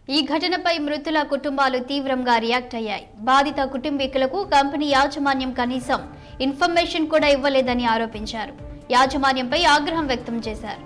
ఈ ఘటనపై మృతుల కుటుంబాలు తీవ్రంగా రియాక్ట్ అయ్యాయి. బాధిత కుటుంబీకులకు కంపెనీ యాజమాన్యం కనీసం ఇన్ఫర్మేషన్ కూడా ఇవ్వలేదని ఆరోపించారు. యాజమాన్యంపై ఆగ్రహం వ్యక్తం చేశారు.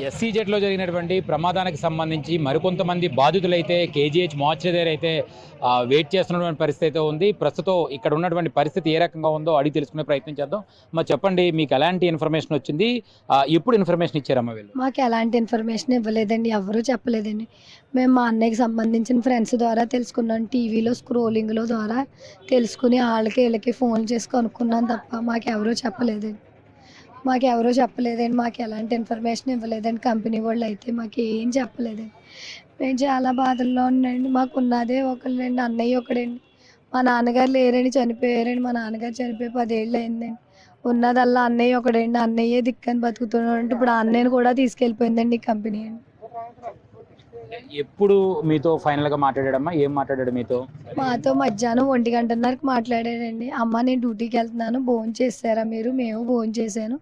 ఎస్సీజెట్లో జరిగినటువంటి ప్రమాదానికి సంబంధించి మరికొంతమంది బాధితులైతే కేజీహెచ్ మార్చి దగ్గర అయితే వెయిట్ చేస్తున్నటువంటి పరిస్థితి అయితే ఉంది. ప్రస్తుతం ఇక్కడ ఉన్నటువంటి పరిస్థితి ఏ రకంగా ఉందో అడిగి తెలుసుకునే ప్రయత్నం చేద్దాం. మా చెప్పండి, మీకు ఎలాంటి ఇన్ఫర్మేషన్ వచ్చింది? ఎప్పుడు ఇన్ఫర్మేషన్ ఇచ్చారమ్మా వీళ్ళు? మాకు ఎలాంటి ఇన్ఫర్మేషన్ ఇవ్వలేదండి, ఎవరూ చెప్పలేదండి. మేము మా అన్నయ్యకి సంబంధించిన ఫ్రెండ్స్ ద్వారా తెలుసుకున్నాం, టీవీలో స్క్రోలింగ్లో ద్వారా తెలుసుకుని వాళ్ళకి వీళ్ళకి ఫోన్ చేసి కనుక్కున్నాం తప్ప మాకెవరూ చెప్పలేదండి. మాకు ఎలాంటి ఇన్ఫర్మేషన్ ఇవ్వలేదండి. కంపెనీ వాళ్ళు అయితే మాకు ఏం చెప్పలేదండి. మేము చాలా బాధల్లో ఉన్నాయండి. మాకు ఉన్నదే ఒకళ్ళండి, అన్నయ్య ఒకడండి. మా నాన్నగారు లేరండి, చనిపోయారండి. మా నాన్నగారు చనిపోయి 10 ఏళ్ళు అయిందండి. ఉన్నదల్లా అన్నయ్య ఒకడండి. అన్నయ్యే దిక్కని బతుకుతున్నాడు. ఇప్పుడు ఆ అన్నయ్యని కూడా తీసుకెళ్ళిపోయిందండి ఈ కంపెనీ అండి. ఎప్పుడు మీతో ఫైనల్గా మాట్లాడాడమ్మా? ఏం మాట్లాడాడు మీతో? మాతో మధ్యాహ్నం 1:30కి మాట్లాడాడండి. అమ్మ, నేను డ్యూటీకి వెళ్తున్నాను, భోజనం చేశారా మీరు? మేము భోజనం చేశాను,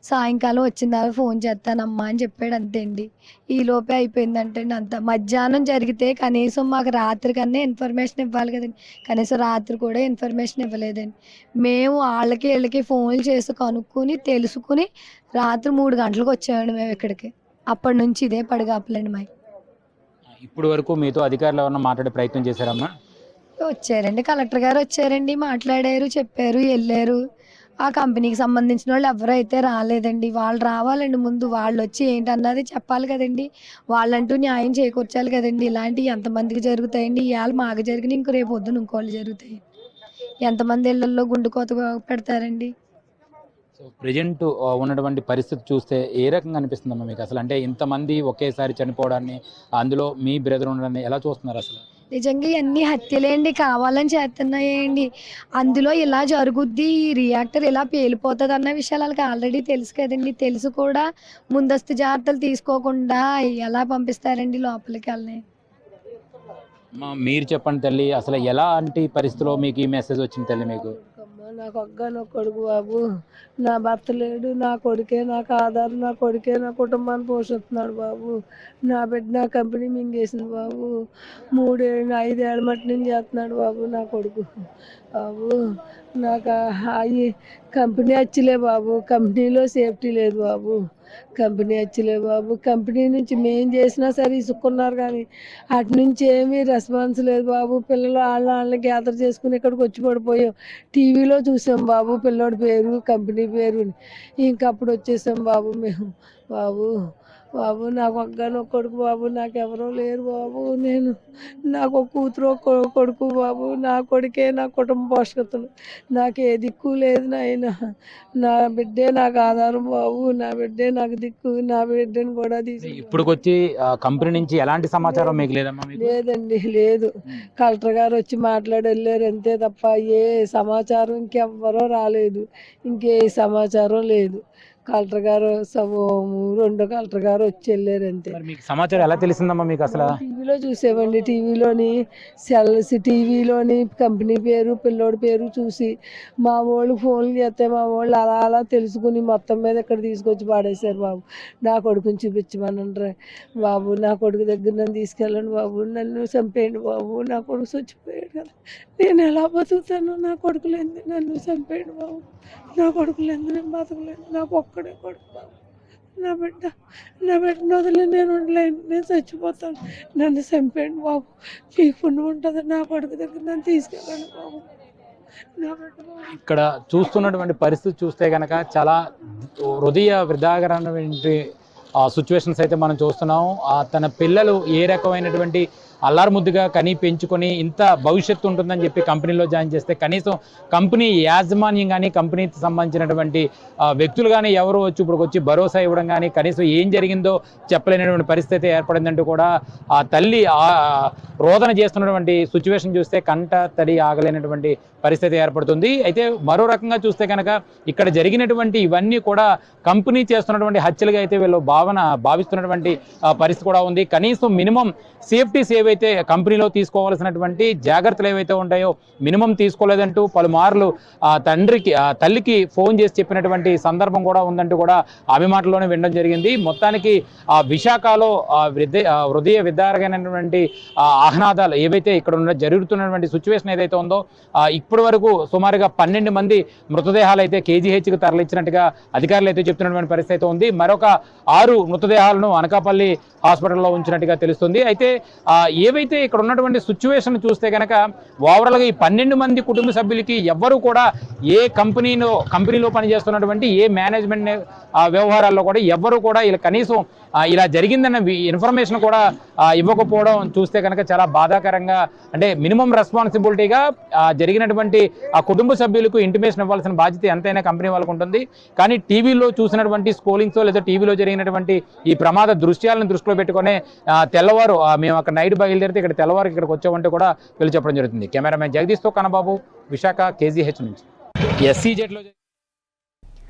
సాయంకాలం వచ్చిన తర్వాత ఫోన్ చేస్తానమ్మా అని చెప్పాడు. అంతే అండి. ఈ లోపే అయిపోయిందంటే అంత. మధ్యాహ్నం జరిగితే కనీసం మాకు రాత్రి కన్నా ఇన్ఫర్మేషన్ ఇవ్వాలి కదండి. కనీసం రాత్రి కూడా ఇన్ఫర్మేషన్ ఇవ్వలేదండి. మేము వాళ్ళకి వీళ్ళకి ఫోన్లు చేసి కనుక్కొని తెలుసుకుని రాత్రి 3 గంటలకు వచ్చామండి మేము ఇక్కడికి. అప్పటి నుంచి ఇదే పడిగాపులండి మాకు. ఇప్పుడు వరకు మీతో అధికారులు ఎవరన్నా మాట్లాడే ప్రయత్నం చేశారమ్మా? వచ్చారండి, కలెక్టర్ గారు వచ్చారండి, మాట్లాడారు, చెప్పారు, వెళ్ళారు. ఆ కంపెనీకి సంబంధించిన వాళ్ళు ఎవరు అయితే రాలేదండి. వాళ్ళు రావాలండి ముందు. వాళ్ళు వచ్చి ఏంటన్నది చెప్పాలి కదండి. వాళ్ళంటూ న్యాయం చేకూర్చాలి కదండి. ఇలాంటివి ఎంతమందికి జరుగుతాయండి? ఇవాళ మాకు జరిగిన ఇంకో రేపు పొద్దున ఇంకోళ్ళు జరుగుతాయి. ఎంతమంది ఇళ్లలో గుండు కోత పెడతారండి? సో ప్రజెంట్ ఉన్నటువంటి పరిస్థితి చూస్తే ఏ రకంగా అనిపిస్తుందమ్మా మీకు అసలు? అంటే ఇంతమంది ఒకేసారి చనిపోవడాన్ని, అందులో మీ బ్రదర్ ఉండడాన్ని ఎలా చూస్తున్నారు అసలు? నిజంగా ఇవన్నీ హత్యలేండి, కావాలని చేస్తున్నాయండి. అందులో ఇలా జరుగుద్ది, ఈ రియాక్టర్ ఇలా పేలిపోతుంది అన్న విషయాలు వాళ్ళకి ఆల్రెడీ తెలుసు కదండి. తెలుసు కూడా ముందస్తు జాగ్రత్తలు తీసుకోకుండా ఎలా పంపిస్తారండి లోపలికి వాళ్ళని? మీరు చెప్పండి తల్లి, అసలు ఎలాంటి పరిస్థితిలో మీకు ఈ మెసేజ్ వచ్చింది తల్లి మీకు? నాకు ఒక్కగానో కొడుకు బాబు, నా భర్త లేడు, నా కొడుకే నాకు ఆధారం, నా కొడుకే నా కుటుంబాన్ని పోషిస్తున్నాడు బాబు. నా బిడ్డ నా కంపెనీ మింగేసింది బాబు. 5 ఏళ్ళ మట్టి నుంచి చేస్తున్నాడు బాబు నా కొడుకు. బాబు నాకు అవి కంపెనీ వచ్చలే బాబు, కంపెనీలో సేఫ్టీ లేదు బాబు. కంపెనీ వచ్చలే బాబు. కంపెనీ నుంచి మేం చేసినా సరే ఇసుక్కున్నారు, కానీ అటు నుంచి ఏమీ రెస్పాన్స్ లేదు బాబు. పిల్లలు వాళ్ళని గ్యాదర్ చేసుకుని ఇక్కడికి వచ్చి పడిపోయాం. టీవీలో చూసాం బాబు పిల్లోడి పేరు, కంపెనీ పేరు. ఇంకప్పుడు వచ్చేసాం బాబు మేము. బాబు బాబు నాకు ఒక్కగానో కొడుకు బాబు, నాకెవరో లేరు బాబు. నాకు ఒక కూతురు కొడుకు బాబు. నా కొడుకే నా కుటుంబ పోషకతను. నాకు ఏ దిక్కు లేదు నాయన. నా బిడ్డే నాకు ఆధారం బాబు. నా బిడ్డే నాకు దిక్కు. నా బిడ్డని కూడా ఇప్పుడు వచ్చి కంపెనీ నుంచి ఎలాంటి సమాచారం మీకు లేదమ్మా? లేదండి, లేదు. కలెక్టర్ గారు వచ్చి మాట్లాడి వెళ్ళారు అంతే తప్ప ఏ సమాచారం ఇంకెవ్వరో రాలేదు. ఇంకే సమాచారం లేదు. కలెక్టర్ గారు రెండో కలెక్టర్ గారు వచ్చి వెళ్ళారు అంతే. మీకు సమాచారం ఎలా తెలిసిందమ్మా మీకు అసలు? టీవీలో చూసామండి. టీవీలోని కంపెనీ పేరు, పిల్లోడి పేరు చూసి మా వాళ్ళు ఫోన్లు చేస్తే మా వాళ్ళు అలా తెలుసుకుని మొత్తం మీద ఇక్కడ తీసుకొచ్చి పాడేశారు బాబు. నా కొడుకుని చూపించమనండి బాబు. నా కొడుకు దగ్గర నన్ను తీసుకెళ్ళండి బాబు. నన్ను చంపేయండి బాబు. నా కొడుకు చచ్చిపోయాడు కదా, నేను ఎలా బతుకుతాను? నా కొడుకు లేదు, నన్ను చంపేయండి బాబు. నా కొడుకు లేదు, నేను బతకలేను. నాకు ఒక్కడే కొడుకు బాబు. నా బిడ్డను వదిలి నేను ఉండలేను, నేను చచ్చిపోతాను. నన్ను చంపేయండి బాబు. మీకు పుణ్యం ఉంటుంది, నా కొడుకు దగ్గర నన్ను తీసుకెళ్ళండి బాబు. ఇక్కడ చూస్తున్నటువంటి పరిస్థితి చూస్తే కనుక చాలా హృదయ విదాకరమైనటువంటి సిచ్యువేషన్స్ అయితే మనం చూస్తున్నాము. తన పిల్లలు ఏ రకమైనటువంటి అల్లారుముద్దుగా కని పెంచుకొని ఇంత భవిష్యత్తు ఉంటుందని చెప్పి కంపెనీలో జాయిన్ చేస్తే కనీసం కంపెనీ యాజమాన్యం కానీ కంపెనీకి సంబంధించినటువంటి వ్యక్తులు కానీ ఎవరు వచ్చి ఇప్పుడు వచ్చి భరోసా ఇవ్వడం కానీ కనీసం ఏం జరిగిందో చెప్పలేనటువంటి పరిస్థితి ఏర్పడిందంటూ కూడా ఆ తల్లి రోదన చేస్తున్నటువంటి సిచ్యువేషన్ చూస్తే కంట తడి ఆగలేనటువంటి పరిస్థితి ఏర్పడుతుంది. అయితే మరో రకంగా చూస్తే కనుక ఇక్కడ జరిగినటువంటి ఇవన్నీ కూడా కంపెనీ చేస్తున్నటువంటి హత్యలుగా అయితే వీళ్ళు భావిస్తున్నటువంటి పరిస్థితి కూడా ఉంది. కనీసం మినిమం సేఫ్టీస్ ఏవైతే కంపెనీలో తీసుకోవాల్సినటువంటి జాగ్రత్తలు ఏవైతే ఉంటాయో మినిమం తీసుకోలేదంటూ పలుమార్లు తల్లికి ఫోన్ చేసి చెప్పినటువంటి సందర్భం కూడా ఉందంటూ కూడా ఆమె మాటల్లోనే వినడం జరిగింది. మొత్తానికి విశాఖలో హృదయ విదారకమైనటువంటి ఆహ్లాదాలు ఏవైతే ఇక్కడ జరుగుతున్నటువంటి సిచ్యువేషన్ ఏదైతే ఉందో ఇప్పటి వరకు సుమారుగా 12 మంది మృతదేహాలు అయితే కేజీహెచ్కి తరలించినట్టుగా అధికారులు అయితే చెప్తున్నటువంటి పరిస్థితి అయితే ఉంది. మరొక 6 మృతదేహాలను అనకాపల్లి హాస్పిటల్లో ఉంచినట్టుగా తెలుస్తుంది. అయితే ఏవైతే ఇక్కడ ఉన్నటువంటి సిచ్యువేషన్ చూస్తే కనుక ఓవరాల్గా ఈ 12 మంది కుటుంబ సభ్యులకి ఎవ్వరూ కూడా ఏ కంపెనీలో పనిచేస్తున్నటువంటి ఏ మేనేజ్మెంట్ వ్యవహారాల్లో కూడా ఎవ్వరూ కూడా ఇలా కనీసం ఇలా జరిగిందన్న ఇన్ఫర్మేషన్ కూడా ఇవ్వకపోవడం చూస్తే కనుక చాలా బాధాకరంగా, అంటే మినిమం రెస్పాన్సిబిలిటీగా జరిగినటువంటి ఆ కుటుంబ సభ్యులకు ఇంటిమేషన్ ఇవ్వాల్సిన బాధ్యత ఎంతైనా కంపెనీ వాళ్ళకు ఉంటుంది. కానీ టీవీలో చూసినటువంటి స్కోలింగ్స్ లేదా టీవీలో జరిగినటువంటి ఈ ప్రమాద దృశ్యాలను దృష్టిలో పెట్టుకునే తెల్లవారు మేము అక్కడ నైట్ బయలుదేరితే ఇక్కడ తెల్లవారు ఇక్కడికి వచ్చామంటే కూడా వీళ్ళు చెప్పడం జరుగుతుంది. కెమెరామెన్ జగదీష్తో కన్నబాబు, విశాఖ, కేజీహెచ్ నుంచి. SCJలో